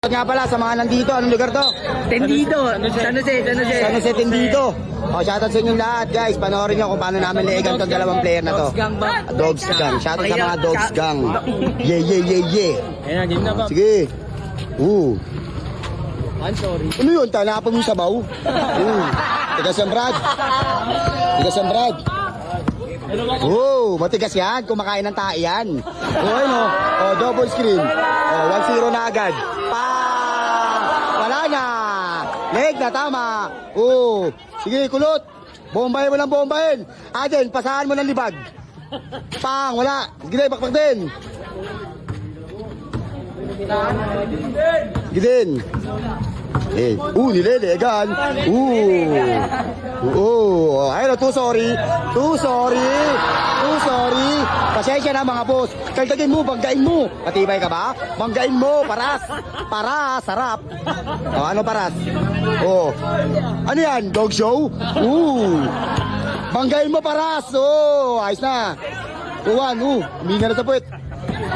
Nga pala sa mga nandito, anong lugar to? Tendido, San Jose. San Jose Tendido. Shoutout sa inyong lahat guys. Panoorin nyo kung paano namin leegan tong dalawang player na to. Dogs Gang ba? Dogs Gang. Shoutout sa mga Dogs Gang. Yeah. Ayan, game na ba? Sige. I'm sorry. Ano yun? Tanapon mo yung sabaw? Tigas yan, Brad. Matigas yan. Kumakain ng tae yan. Double screen. 1-0 na agad. Wala na. Leg na, tama. Sige, kulot. Bombahin mo lang bombahin. Aden, pasahan mo ng libag. Wala. Sige, bakbak din. Sige din. Nilelegan. Ayun, too sorry. Pasensya na mga boss. Kaltagin mo, banggain mo. Matibay ka ba? Banggain mo, paras. Sarap. Ano paras? Ano yan? Dog show? Banggain mo, paras. Ayos na. Huminga na sa puwet.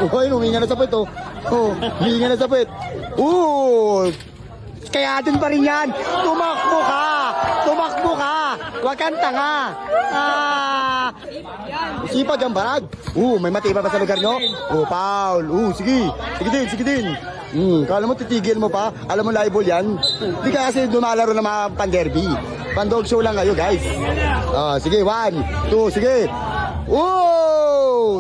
Huminga na sa puwet. Huminga na sa puwet. Kaya din pa rin yan. Tumakbo ka. Huwag kang tanga. Sipag ang barag. May matibay pa sa lugar nyo. Foul. Sige din. Kala mo titigil mo pa. Alam mo live yan. Hindi ka kasi dumalaro ng mga pan-derby. Pan-dog show lang kayo guys. Sige, 1, 2, sige.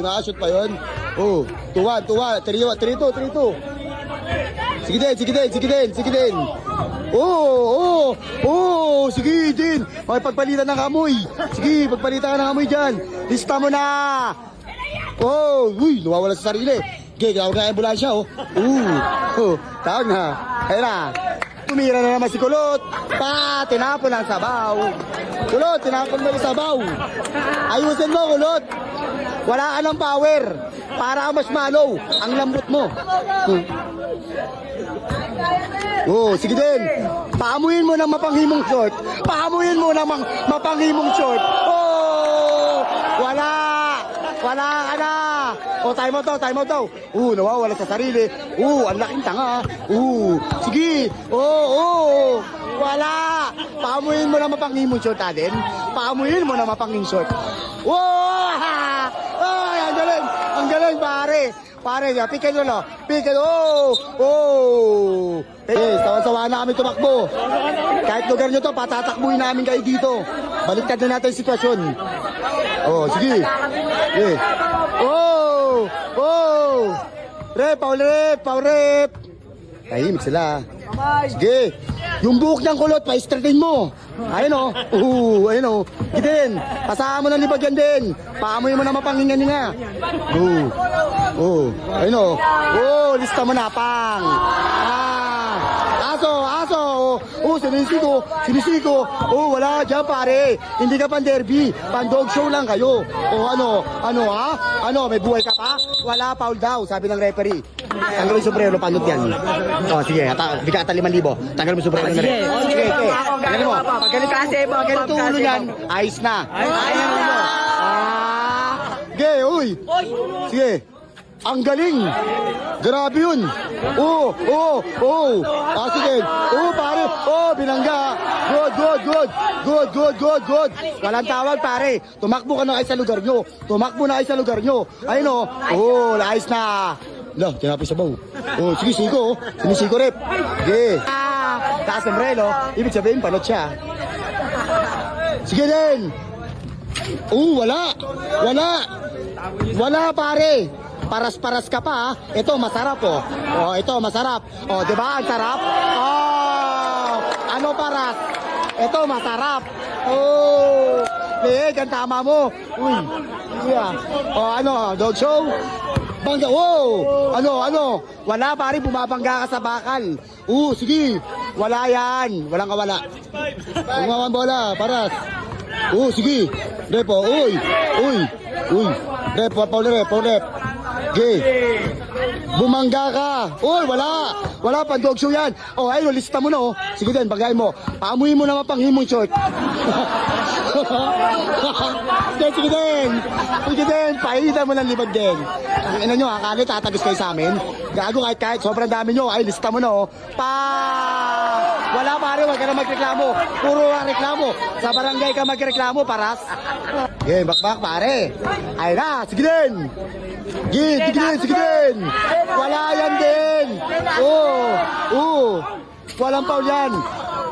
Nakashoot pa yun. 2-1, 3-2. Sige din. Sige din. May pagpalitan ng amoy. Sige, pagpalitan ka ng amoy dyan. Lista mo na. Nawawala sa sarili. Okay, tawag na ambulansya, tawag na. Ayun na. Tumira na naman si Kulot. Tinapon ang sabaw. Kulot, tinapon mo yung sabaw. Ayusin mo, Kulot. Wala ka ng power. Para mas malo. Ang lambot mo. Sige din. Paamuin mo ng mapanghimong short. Wala ka na. Time out daw. Nawawala sa sarili. Ang laking tanga. Sige. Wala. Paamuin mo ng mapanghimong short, Aden. Paamuin mo ng mapanghimong short. Ang galing, pare. Pikin mo. Sawa-sawa na kami tumakbo. Kahit lugar nyo to, patatakbuhin namin kayo dito. Baliktad na natin yung sitwasyon. Sige. Power rep. Tahimik sila. Sige. Yung buhok ng Kulot, pa-straighten mo. Ayun. Gidin. Pasahan mo ng libag yan din. Paamoy mo na mapanghinga-hinga. Ayun. Lista mo na, pang. Aso. Sinisiko. Wala dyan, pare. Hindi ka pan-derby. Pan-dog show lang kayo. May buhay ka pa? Wala, foul daw, sabi ng referee. Tanggalin yung sombrero, panot yan. Sige, bigyan ka 5,000. Tanggalin mo yung sombrero. Sige. Tanggalin mo. Pag ganito ulo yan, ayos na. Sige. Ang galing. Grabe yun. Sige. Pare. Binangga. Good. Walang tawag, pare. Tumakbo ka na kayo sa lugar nyo. Ayun. Ayos na. Tinapos sa baw. Sige, siko. Sinisiko rep. Sige. Taas ng relo. Ibig sabihin, panot siya. Sige din. Wala, pare. Paras-paras ka pa. Ito, masarap, ito, masarap. Diba? Ang sarap. Ano paras? Ito, masarap. Ang tama mo. Dog show? Bangga, wala, pare, bumabangga ka sa bakal. Sige. Wala yan. Walang kawala. Umawan bola, paras. Sige. Repo, Rep, Paul Rep. Okay. Bumangga ka. Uy, wala. Wala pa, dog show yan. Oh, ayun, lista mo na, oh. Sige din, bagay mo. Paamuhin mo naman pang himong short. Sige din. Sige din, painitan mo ng libag din. Ang ina nyo, akala tatagos kayo sa amin. Gago kahit sobrang dami nyo. Ay, lista mo na, oh. Wala pare, wag ka na magreklamo. Puro reklamo. Sa barangay ka magreklamo, paras. Okay, bakbak pare. Ay na, sige din. Sige din. Wala yan din. Walang foul yan.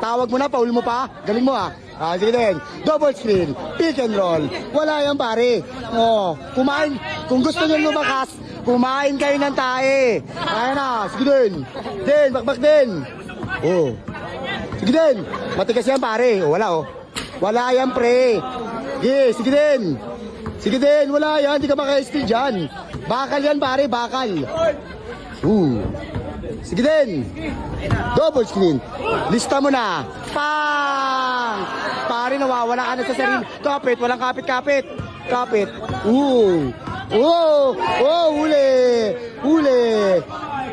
Tawag mo na, foul mo pa. Galing mo ah. Sige din. Double screen. Pick and roll. Wala yan pare. Kumain. Kung gusto nyo lumakas, kumain kayo ng tae. Ayan na, sige din. Bakbak din. Sige din. Matigas yan pare. Wala. Wala yan pre. Sige din. Sige din, wala yan. Hindi ka maka-steal dyan. Bakal yan pare, bakal. Sige din. Double screen. Lista mo na. Pang! Pare, nawawala ka na sa sarili. Kapit, walang kapit. Kapit. Huli.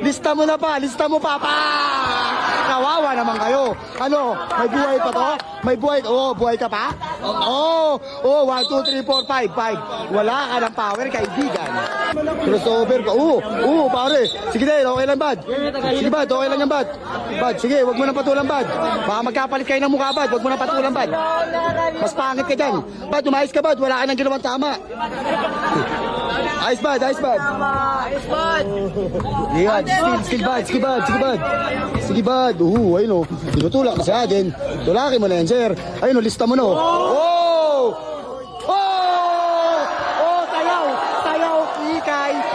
Lista mo na pa, Pang! Kawawa naman kayo. Ano, may buhay pa to? May buhay, buhay ka pa? 1, 2, 3, 4, 5. Wala ka ng power, kaibigan. Crossover pa. Pare. Sige din, okay lang, bad. Sige, bad, okay lang yan, bad. Bad, sige, wag mo nang patulang, bad. Baka magkapalit kayo ng mukha, bad. Wag mo nang patulang, bad. Mas pangit ka dyan. Bad, umayos ka, bad. Wala ka nang ginawang tama. Ice bad. Yeah, Sige bad. Ayun tinutulak ka sa akin. Tulakin mo na yan, sir. Ayun lista mo na.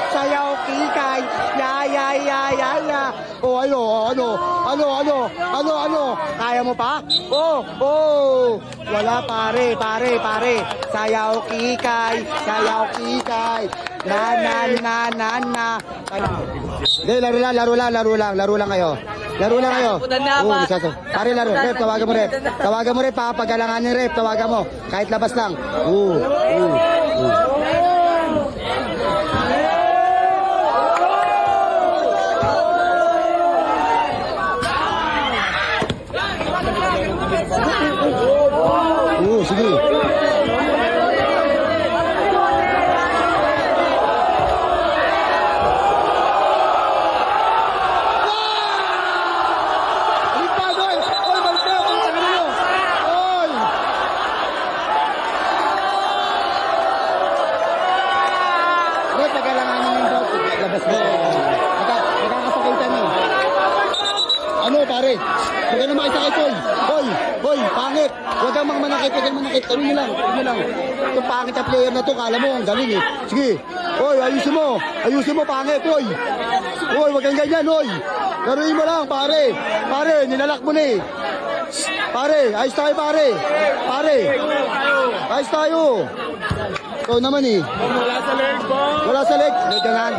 Sayaw, kikay. Ya. Ano? Kaya mo pa? Wala pare. Sayaw, kikay. Na. Hindi, laro lang kayo. Pare, laro. Rep, tawagan mo, rep. Papagalanganin, rep. Tawagan mo. Kahit labas lang. Sige. Ano pare? Huwag ka na makisakit, Hoy, pangit. Huwag kang manakit. Ano nyo lang. Itong pangit na player na to, kala mo, ang galing eh. Sige. Hoy, ayusin mo, pangit, hoy, huwag kang ganyan, hoy. Laruin mo lang, pare. Pare, nilalak mo na eh. Pare, ayos tayo, pare. Ayos tayo. Ito naman eh. Wala sa leg. May ganan.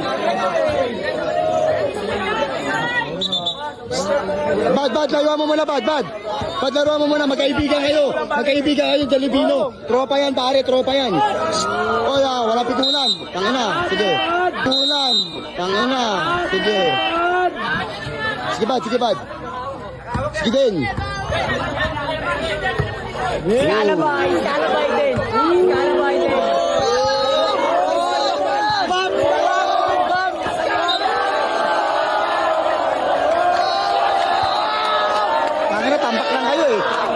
Bad, laruan mo muna, bad. Bad, laruan mo muna, magkaibigan kayo, Jalibino. Tropa yan, pare, wala pitulan. Tangina, sige. Pitulan, tangina, sige. Sige, bad. Sige din. Kalabay din.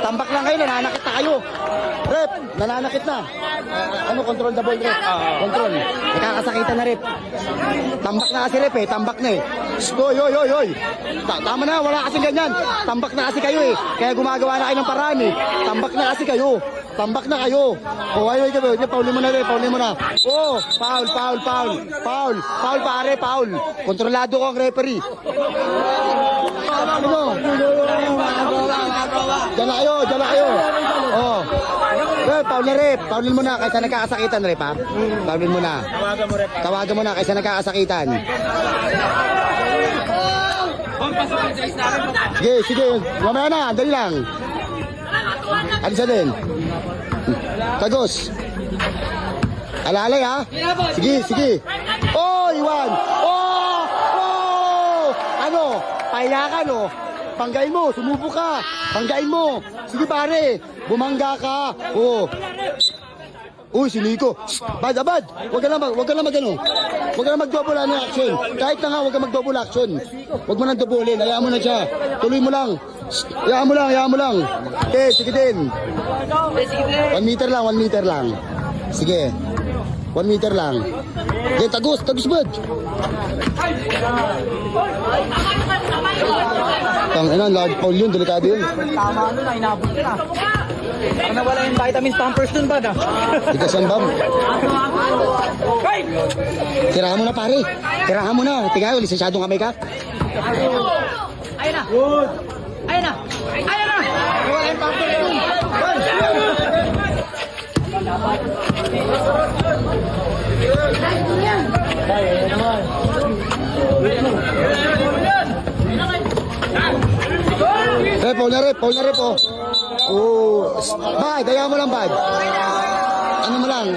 Tambak lang kayo, nananakit na kayo. Rep, nananakit na. Control the ball, rep. Control. Nakakasakitan na, rep. Tambak na kasi, rep, tambak na eh. Hoy. Tama na, wala kasi ganyan. Tambak na kasi kayo eh. Kaya gumagawa na kayo ng paraan eh. Tambak na kasi kayo. Ay, paulin mo na, rep, paulin mo na. Foul, pare. Kontrolado ko ang referee. Diyan na kayo. Rep, paulin mo na kaysa nagkakasakitan, rep, ha? Paulin mo na. Tawagan mo na kaysa nagkakasakitan. Sige. Mamaya na, dali lang. Alisa din. Tagos. Alalay, ha? Sige. Iwan. pahiya ka, no? Panggain mo, sumubo ka. Panggain mo. Sige pare, bumangga ka. Oo. Uy, si Nico. Bad, abad. Huwag ka na mag-ano. Huwag ka na mag-double ano action. Kahit na nga, huwag ka mag-double action. Huwag mo nang double. Hayaan mo na siya. Tuloy mo lang. Hayaan mo lang. Okay, sige din. 1 meter lang. Sige. 1 meter lang. Okay, tagus bud. Ina, loud foul yun, delikado yun. Tama nun, ay inabot ka na. Parang nawala yung vitamins pampers dun ba na? Tigas yan, bam. Tirahan mo na, pare. Tirahan mo na. Tingnan, lisensyadong kamay ka. Ayun na! Ayun na! Ayun na! Nawala yung pampers dun! Paul na rep, oh. Oh, bad, hayaan mo lang, bad. Ano mo lang,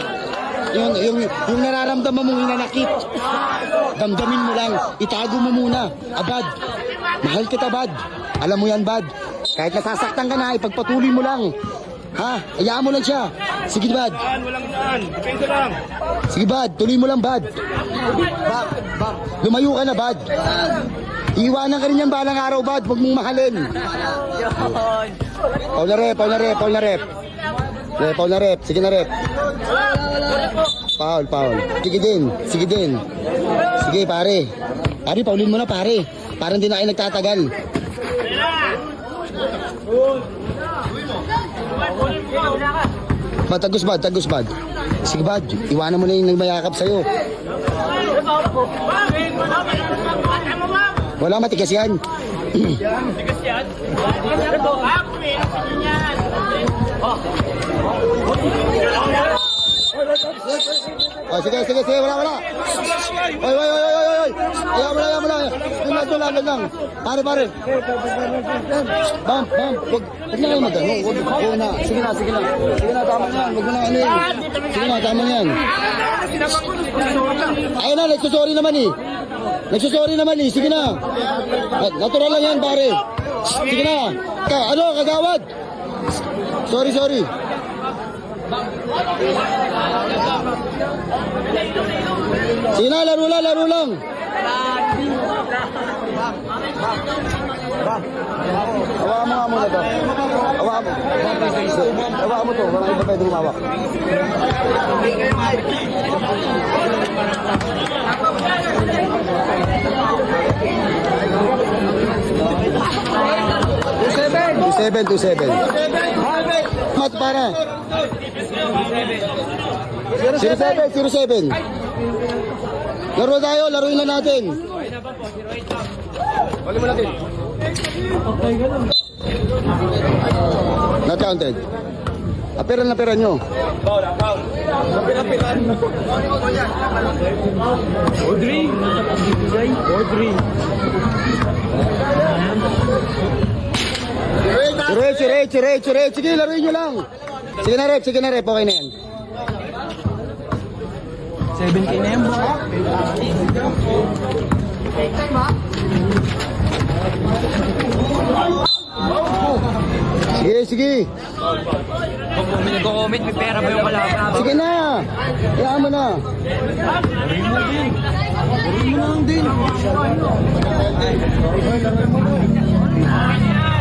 yung nararamdaman mong hinanakit, damdamin mo lang, itago mo muna. Bad, mahal kita, bad. Alam mo yan, bad. Kahit nasasaktan ka na, ipagpatuloy mo lang. Ha? Hayaan mo lang siya. Sige, bad. Walang daan. Depende lang. Sige, bad. Tuloy mo lang, bad. Lumayo ka na, bad. Iwanan ka rin yan balang araw, bad. Huwag mong mahalin. Paul na rep. Sige na rep. Paul. Sige din. Sige, pare. Pare, paulin mo na, pare. Parang di na kayo nagtatagal. Tagus bad. Sige, bad. Iwanan mo na yung nagmayakap sa'yo. Wala, matigas yan. Oh, sige, wala. Oy. Ayaw mo lang. Pare. Bam. Wag na kayo magano. Wag na. Sige na, tama na yan. Wag mo na ano yan. Sige na, tama na yan. Ayun na, nagsusorry naman eh. Sige na. Natural lang yan, pare. Sige na. Kagawad. Sorry. Sige na, laro lang. Hawa mo nga muna to. Hawa mo to. Walang iba pwede humawak. Two seven. Mat para. 07. Laruin na natin. Bali mo natin. Not counted. Aperan nyo. Audrey. Churet. Sige, laruin nyo lang. Sige na rep. Okay na yan. 7K na yan, bro. Sige. Nag-comment, may pera ba yung malapit? Sige na. Hayaan mo na.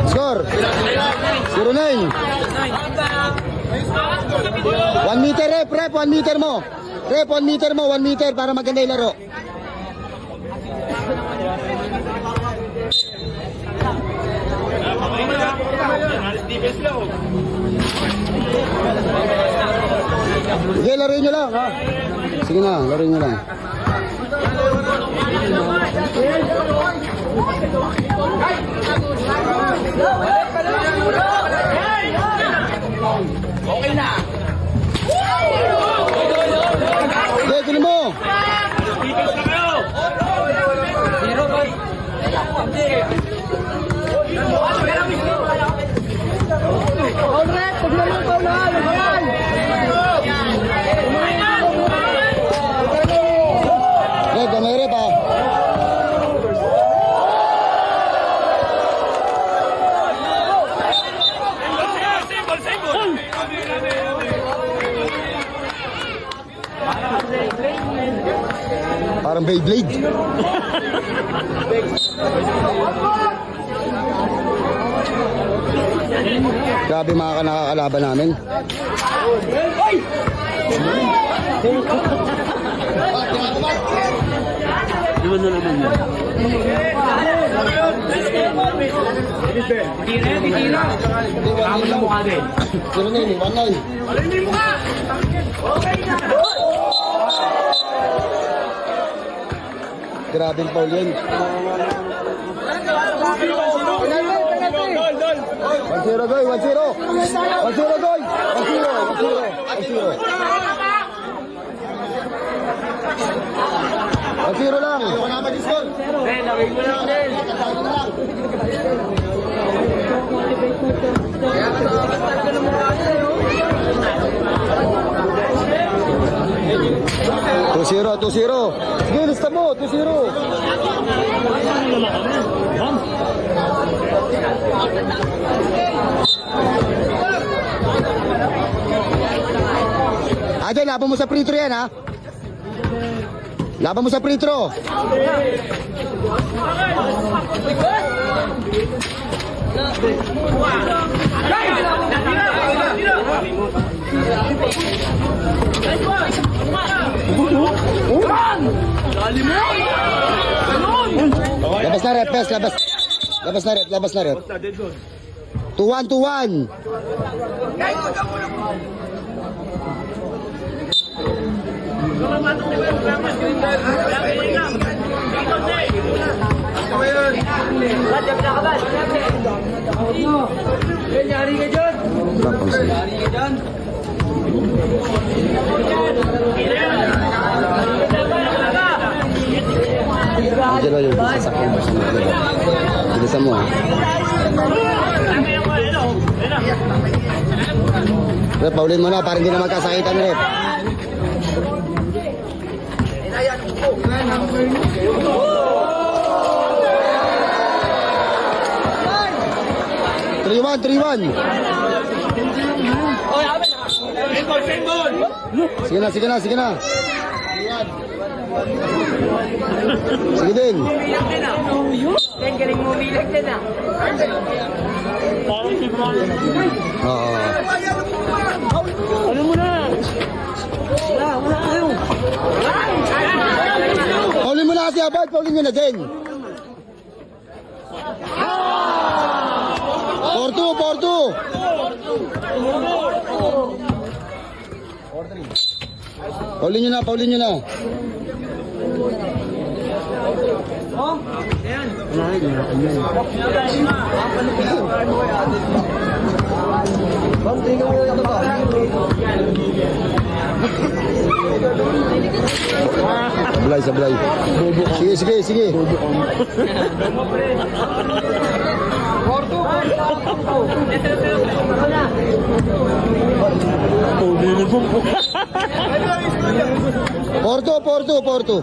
Score. 0-9. 1 meter, rep. 1 meter mo. 1 meter para maganda yung laro. Sige, laruin nyo lang, ha? Sige na, laruin nyo lang. Okay na. Sige, tuloy mo. Red, gamay rep, ha? Parang Beyblade. Grabe mga nakakalaban namin. Sino na yun? 1-9. Grabing foul yun. 1-0 goy, 1-0. 1-0 goy. 1-0 lang. Wala mag-score. Two-zero. Sige, lista mo. 2-0. Aden, laban mo sa free throw yan, ha? Laban mo sa free throw. Labas na rep, Pes. Labas na rep. 2-1. Angelo, yung sasakyan mo. Bilisan mo, ha? Rep, paulin mo na para hindi na magkasakitan, Rep. Three-one. Sige na. Sige din. Galing mo bilag din ah. Oo. Ano mo na? Wala kayo. Paulin mo na kasi, Abad. Paulin nyo na din. 4-2. Paulin nyo na. Sablay. Sige. Porto.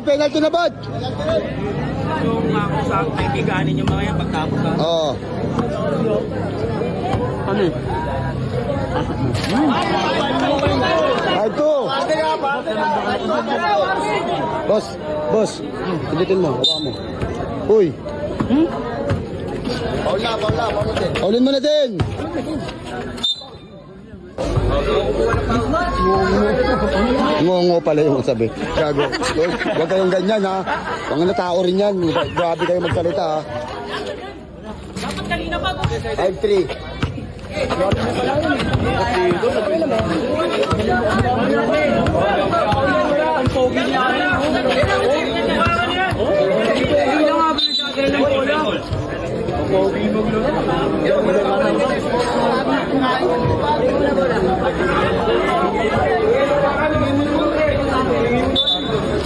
Penalty na bad. Yung ako sa kaibiganin yung mga yan pagtapos ha. Oo. Ano? 5-2. Boss. Tulitin mo, hawa mo. Uy. Paulin mo na din. Ngongo pala yung sabi. Gago. Huwag kayong ganyan, ha. Mga natao rin yan. Grabe kayo magsalita, ha. Dapat kanina pa. 5-3. Ang pogi niya.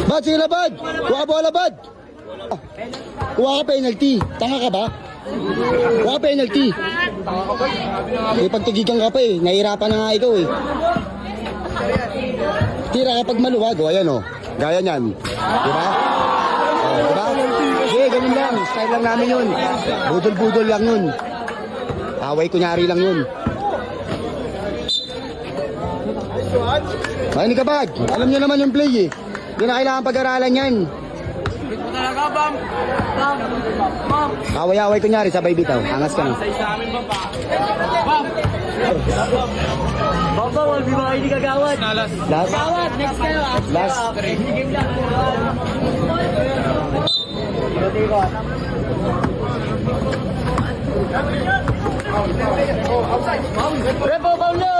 Bad, sige na, Bad. Kuha ka bola, Bad. Kuha ka penalty. Tanga ka ba? Kuha ka penalty. Eh, pagtugigan ka pa eh. Nahirapan na nga ikaw eh. Tira kapag maluwag. O, ayan o. Gaya niyan. Diba? O, diba? Sige, ganun lang. Style lang namin yun. Budol-budol lang yun. Away kunyari lang yun. Makinig ka ba? Alam niyo naman yung play eh. Hindi na kailangan pag-aralan yan. Away-away kunyari, sabay bitaw. Angas ka na. Baba, wag di ba kayo di kagawad? Last. Gawad, next kayo ah. Last. Game lang. Repo, Paulo!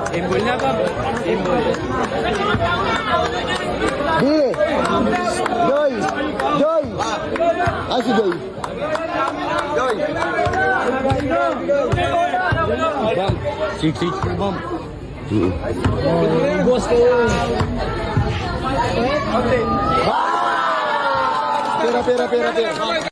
Embol na ba? Embol. Di. Joy. Joy. Ay, si Joy. Joy. Six, bam. Boss ko. Pera.